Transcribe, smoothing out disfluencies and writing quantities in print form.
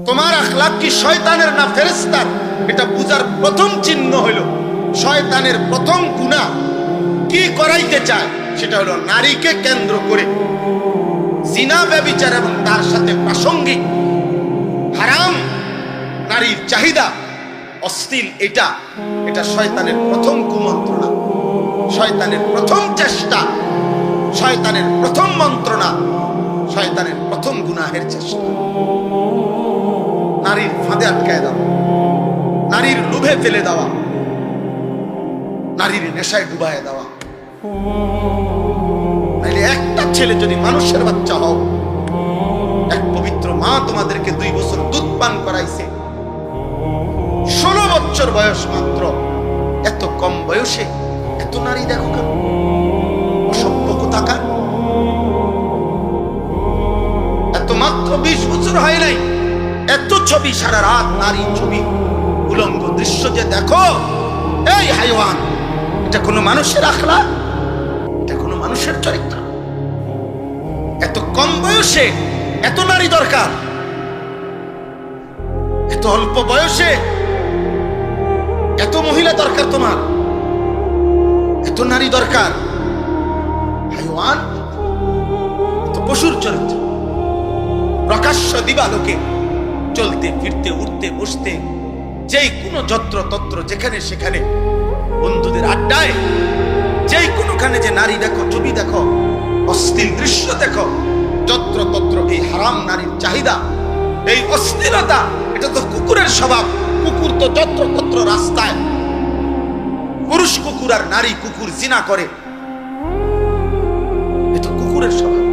তোমার আখলাক কি শয়তানের না ফেরেশতার, এটা বুঝার প্রথম চিহ্ন হইল শয়তানের প্রথম গুনাহ কি করাইতে চায়, সেটা হলো নারীকে কেন্দ্র করে জিনা, ব্যভিচার এবং তার সাথে প্রাসঙ্গিক হারাম নারীর চাহিদা, অশ্লীল, এটা শয়তানের প্রথম কুমন্ত্রণা, শয়তানের প্রথম চেষ্টা, শয়তানের প্রথম মন্ত্রণা, শয়তানের প্রথম গুনাহের চেষ্টা। নারীর ফাঁদে আটকায় দেওয়া, নারীর লোভে ফেলে দেওয়া, নারীর নেশায় ডুবায় দেওয়া। নাইলে একটা ছেলে যদি মানুষের বাচ্চা হও, এক পবিত্র মা তোমাদেরকে 2 বছর দুধ পান করাইছে, 16 বছর বয়স মাত্র, এত কম বয়সে এত নারী দেখো কেন? অসভ্য কোথাকার। এত মাত্র 20 বছর হয় নাই, এত ছবি, সারা রাত নারী ছবি, উলঙ্গ দৃশ্য যে দেখো, এই হাইওয়ান, এটা কোনো মানুষের আখলাক? এটা কোনো মানুষের চরিত্র? এত কম বয়সে এত নারী দরকার, এত অল্প বয়সে এত মহিলা দরকার, তোমার এত নারী দরকার? হাইওয়ান, তো পশুর চরিত্র। প্রকাশ্য দিবালোকে চলতে ফিরতে, উঠতে বসতে, যেই কোনো যত্র তত্র, যেখানে সেখানে, বন্ধুদের আড্ডায়, যেই কোনোখানে যে নারী দেখো, ছবি দেখো, অশ্লীল দৃশ্য দেখো, যত্র তত্র এই হারাম নারীর চাহিদা, এই অশ্লীলতা, এটা তো কুকুরের স্বভাব। কুকুর তো যত্র তত্র রাস্তায়, পুরুষ কুকুর আর নারী কুকুর জিনা করে, এটা কুকুরের স্বভাব।